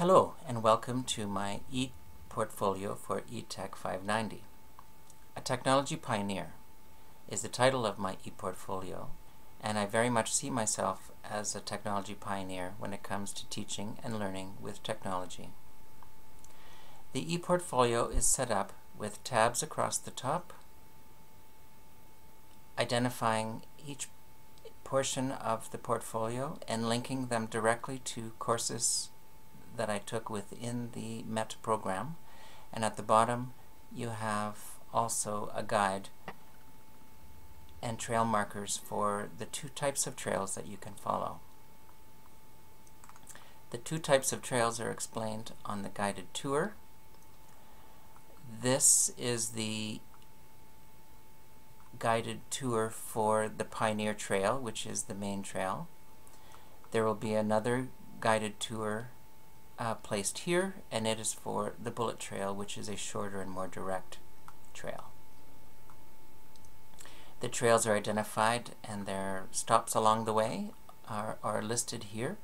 Hello and welcome to my ePortfolio for eTech 590. A Technology Pioneer is the title of my ePortfolio, and I very much see myself as a technology pioneer when it comes to teaching and learning with technology. The ePortfolio is set up with tabs across the top, identifying each portion of the portfolio and linking them directly to courses that I took within the MET program. And at the bottom you have also a guide and trail markers for the two types of trails that you can follow. The two types of trails are explained on the guided tour. This is the guided tour for the Pioneer Trail, which is the main trail. There will be another guided tour placed here, and it is for the Bullet Trail, which is a shorter and more direct trail. The trails are identified and their stops along the way are listed here.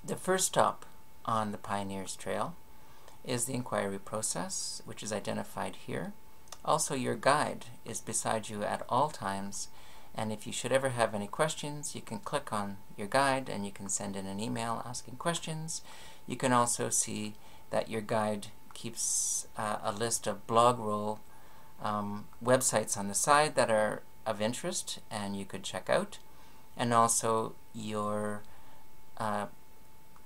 The first stop on the Pioneers Trail is the inquiry process, which is identified here. Also, your guide is beside you at all times, and if you should ever have any questions, you can click on your guide and you can send in an email asking questions. You can also see that your guide keeps a list of blog roll websites on the side that are of interest and you could check out. And also your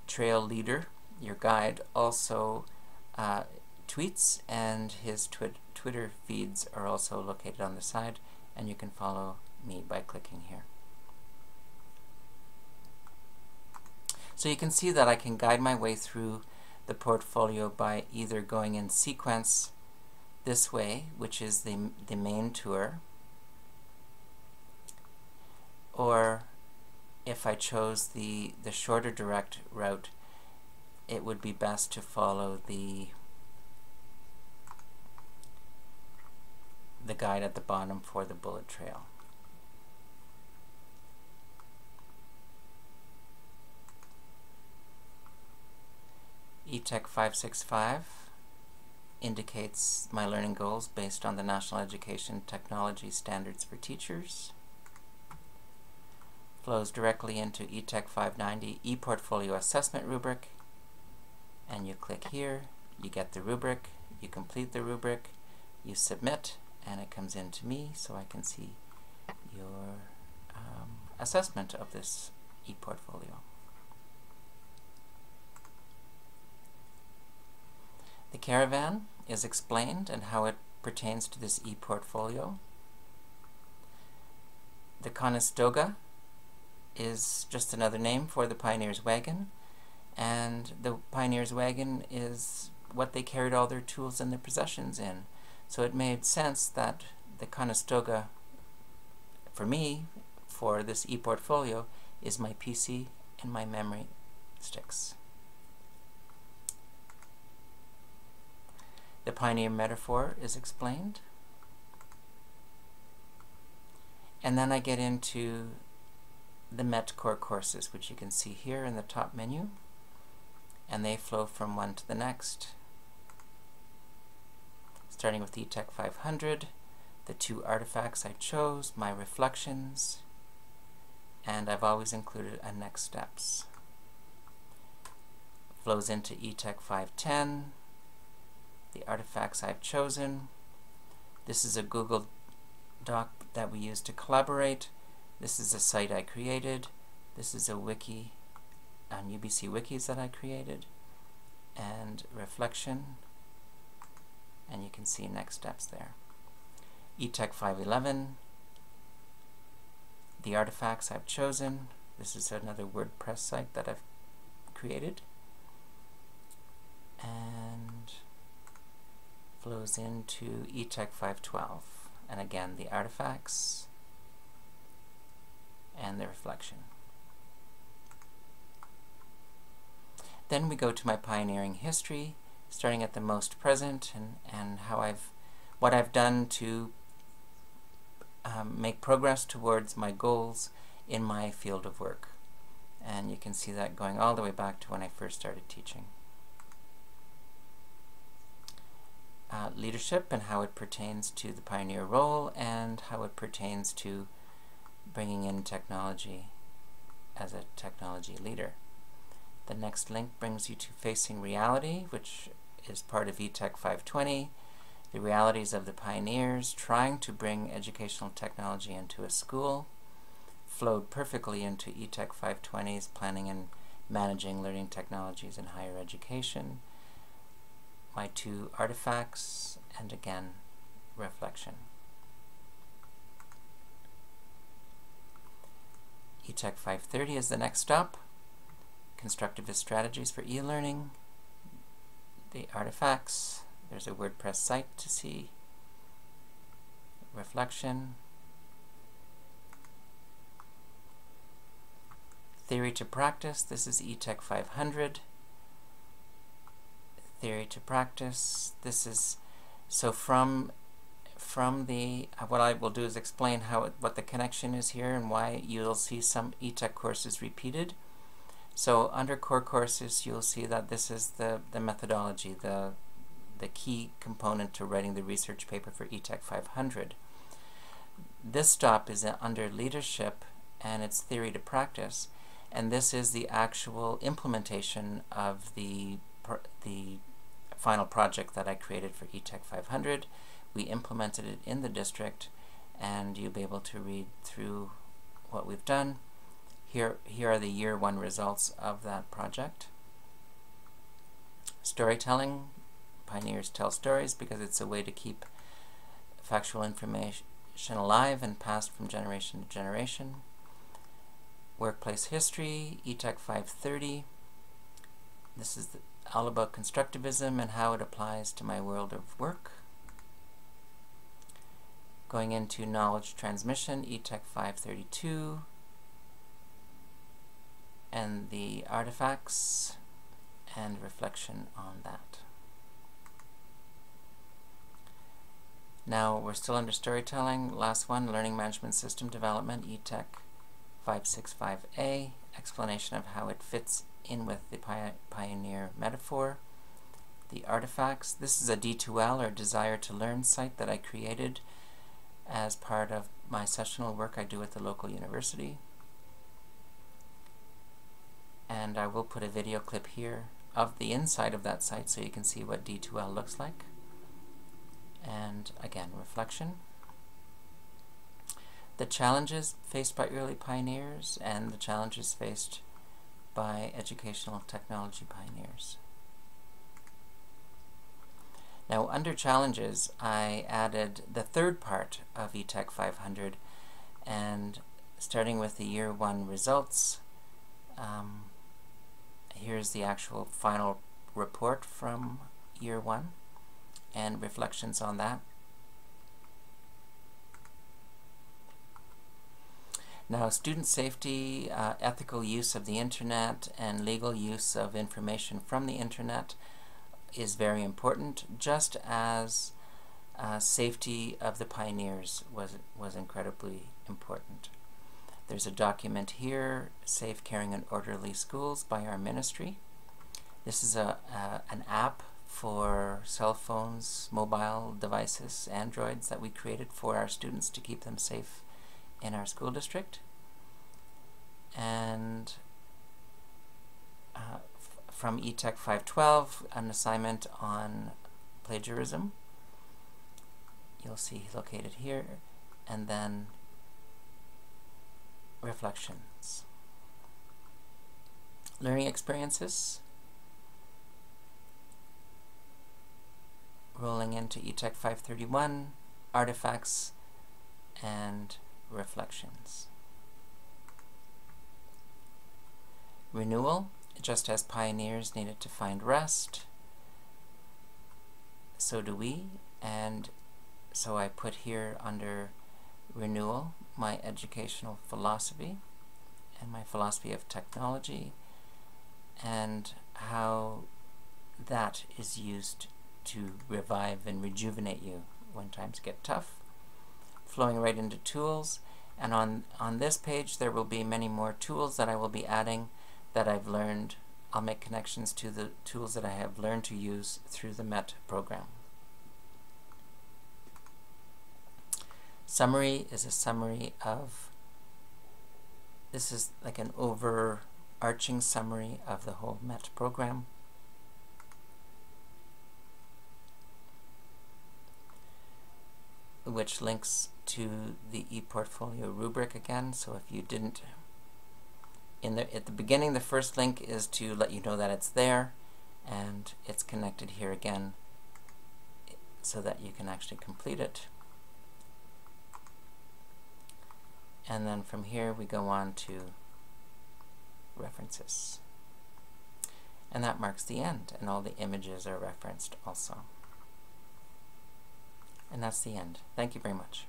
trail leader, your guide, also tweets, and his Twitter feeds are also located on the side, and you can follow me by clicking here. So you can see that I can guide my way through the portfolio by either going in sequence this way, which is the main tour, or if I chose the shorter direct route, it would be best to follow the guide at the bottom for the Bullet Trail. eTech 565 indicates my learning goals based on the National Education Technology Standards for Teachers. Flows directly into eTech 590 ePortfolio Assessment Rubric, and you click here, you get the rubric, you complete the rubric, you submit, and it comes in to me so I can see your assessment of this ePortfolio. The caravan is explained and how it pertains to this ePortfolio. The Conestoga is just another name for the Pioneer's Wagon, and the Pioneer's Wagon is what they carried all their tools and their possessions in. So it made sense that the Conestoga, for me, for this ePortfolio, is my PC and my memory sticks. The Pioneer metaphor is explained. And then I get into the MET core courses, which you can see here in the top menu, and they flow from one to the next. Starting with eTech 500, the two artifacts I chose, my reflections, and I've always included a next steps. Flows into eTech 510, the artifacts I've chosen. This is a Google Doc that we use to collaborate. This is a site I created. This is a wiki on UBC Wikis that I created, and reflection, and you can see next steps there. eTech 511, the artifacts I've chosen. This is another WordPress site that I've created, and flows into eTech 512, and again the artifacts and the reflection. Then we go to my pioneering history, starting at the most present, and what I've done to make progress towards my goals in my field of work. And you can see that going all the way back to when I first started teaching. Leadership and how it pertains to the pioneer role and how it pertains to bringing in technology as a technology leader. The next link brings you to Facing Reality, which is part of eTech 520, the realities of the pioneers trying to bring educational technology into a school, flowed perfectly into eTech 520's Planning and Managing Learning Technologies in Higher Education, my 2 artifacts, and again, reflection. eTech 530 is the next stop. Constructivist strategies for e-learning, the artifacts, there's a WordPress site to see, reflection, theory to practice, this is eTech 500, theory to practice, this is, so from the, what I will do is explain what the connection is here and why you'll see some eTech courses repeated. So under core courses, you'll see that this is the methodology, the key component to writing the research paper for eTech 500. This stop is under leadership and it's theory to practice, and this is the actual implementation of the final project that I created for eTech 500. We implemented it in the district, and you'll be able to read through what we've done. Here are the year 1 results of that project. Storytelling. Pioneers tell stories because it's a way to keep factual information alive and passed from generation to generation. Workplace history, eTech 530. This is all about constructivism and how it applies to my world of work. Going into knowledge transmission, eTech 532. And the artifacts and reflection on that. Now we're still under storytelling. Last one, learning management system development, eTech 565A, explanation of how it fits in with the pioneer metaphor. The artifacts, this is a D2L or desire to learn site that I created as part of my sessional work I do at the local university. And I will put a video clip here of the inside of that site so you can see what D2L looks like. And again, reflection. The challenges faced by early pioneers and the challenges faced by educational technology pioneers. Now under challenges, I added the 3rd part of eTech 500, and starting with the year 1 results, here's the actual final report from year 1 and reflections on that. Now, student safety, ethical use of the internet, and legal use of information from the internet is very important, just as safety of the pioneers was incredibly important. There's a document here, Safe, Caring, and Orderly Schools by our ministry. This is an app for cell phones, mobile devices, Androids that we created for our students to keep them safe in our school district. And from eTech 512, an assignment on plagiarism. You'll see located here, and then reflections. Learning experiences. Rolling into eTech 531, artifacts and reflections. Renewal, just as pioneers needed to find rest, so do we, and so I put here under renewal my educational philosophy and my philosophy of technology and how that is used to revive and rejuvenate you when times get tough. Flowing right into tools, And on this page there will be many more tools that I will be adding that I've learned. I'll make connections to the tools that I have learned to use through the MET program. Summary is a summary of, this is like an overarching summary of the whole MET program. Which links to the ePortfolio rubric again. So if you didn't, at the beginning, the first link is to let you know that it's there, and it's connected here again so that you can actually complete it. And then from here we go on to references. And that marks the end, and all the images are referenced also. And that's the end. Thank you very much.